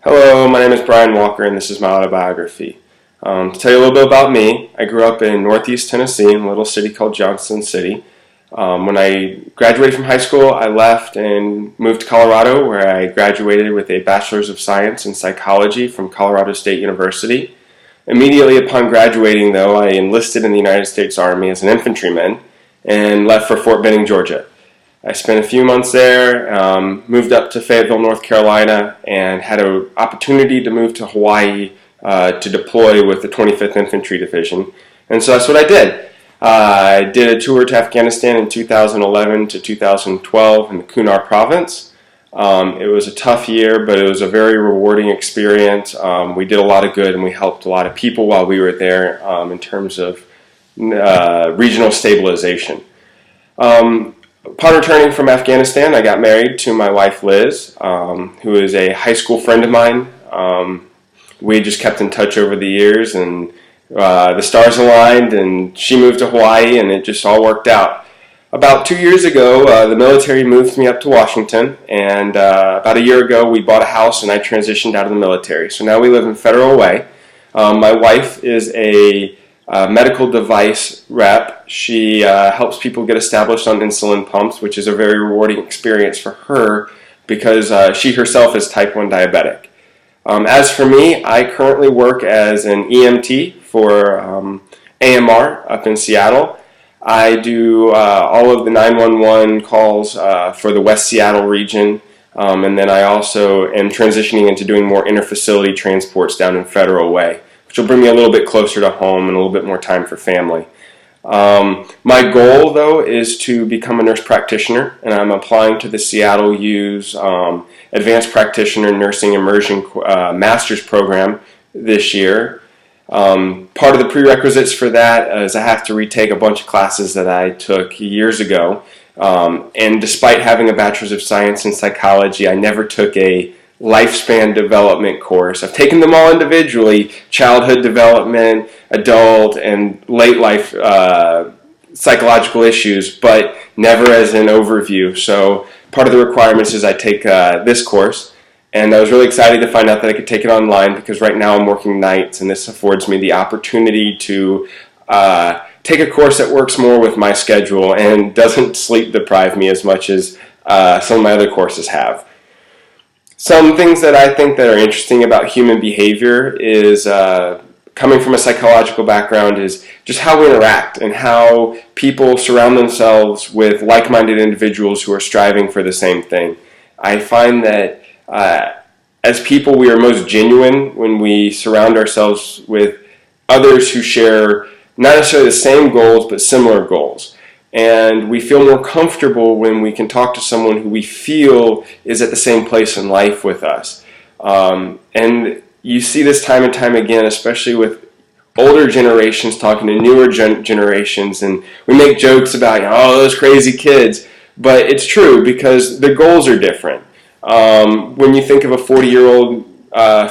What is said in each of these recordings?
Hello, my name is Brian Walker and this is my autobiography. To tell you a little bit about me, I grew up in Northeast Tennessee in a little city called Johnson City. When I graduated from high school, I left and moved to Colorado, where I graduated with a Bachelor's of Science in Psychology from Colorado State University. Immediately upon graduating, though, I enlisted in the United States Army as an infantryman and left for Fort Benning, Georgia. I spent a few months there, moved up to Fayetteville, North Carolina, and had an opportunity to move to Hawaii to deploy with the 25th Infantry Division. And so that's what I did. I did a tour to Afghanistan in 2011 to 2012 in the Kunar province. It was a tough year, but it was a very rewarding experience. We did a lot of good and we helped a lot of people while we were there in terms of regional stabilization. Upon returning from Afghanistan, I got married to my wife Liz, who is a high school friend of mine. We just kept in touch over the years, and the stars aligned, and she moved to Hawaii, and it just all worked out. About 2 years ago, the military moved me up to Washington, and about a year ago, we bought a house, and I transitioned out of the military. So now we live in Federal Way. My wife is a medical device rep. She helps people get established on insulin pumps, which is a very rewarding experience for her because she herself is type 1 diabetic. As for me, I currently work as an EMT for AMR up in Seattle. I do all of the 911 calls for the West Seattle region, and then I also am transitioning into doing more interfacility transports down in Federal Way, which will bring me a little bit closer to home and a little bit more time for family. My goal, though, is to become a nurse practitioner, and I'm applying to the Seattle U's Advanced Practitioner Nursing Immersion Master's Program this year. Part of the prerequisites for that is I have to retake a bunch of classes that I took years ago, and despite having a Bachelor's of Science in Psychology, I never took a lifespan development course. I've taken them all individually: childhood development, adult, and late life psychological issues, but never as an overview. So part of the requirements is I take this course, and I was really excited to find out that I could take it online because right now I'm working nights, and this affords me the opportunity to take a course that works more with my schedule and doesn't sleep deprive me as much as some of my other courses have. Some things that I think that are interesting about human behavior is, coming from a psychological background, is just how we interact and how people surround themselves with like-minded individuals who are striving for the same thing. I find that as people, we are most genuine when we surround ourselves with others who share not necessarily the same goals, but similar goals. And we feel more comfortable when we can talk to someone who we feel is at the same place in life with us. And you see this time and time again, especially with older generations talking to newer generations. And we make jokes about, oh, those crazy kids. But it's true because their goals are different. When you think of a 40-year-old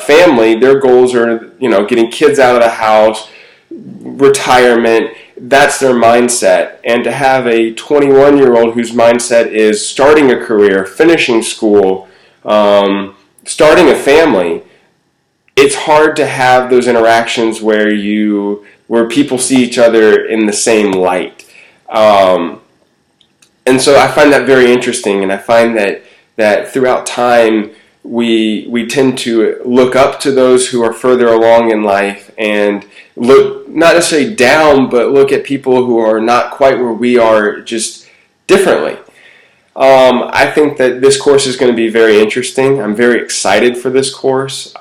family, their goals are, getting kids out of the house, retirement. That's their mindset. And to have a 21-year-old whose mindset is starting a career, finishing school, starting a family, it's hard to have those interactions where people see each other in the same light. And so I find that very interesting, and I find that throughout time we tend to look up to those who are further along in life and look not necessarily down, but look at people who are not quite where we are, just differently. I think that this course is going to be very interesting. I'm very excited for this course.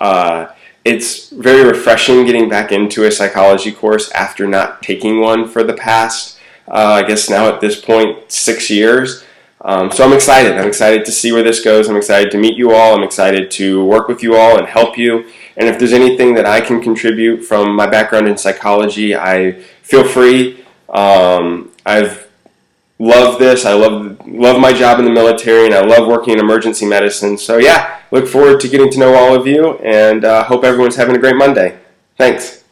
It's very refreshing getting back into a psychology course after not taking one for the past, I guess now at this point, 6 years. So I'm excited. I'm excited to see where this goes. I'm excited to meet you all. I'm excited to work with you all and help you. And if there's anything that I can contribute from my background in psychology, I feel free. I've loved this. I love my job in the military, and I love working in emergency medicine. So yeah, look forward to getting to know all of you, and hope everyone's having a great Monday. Thanks.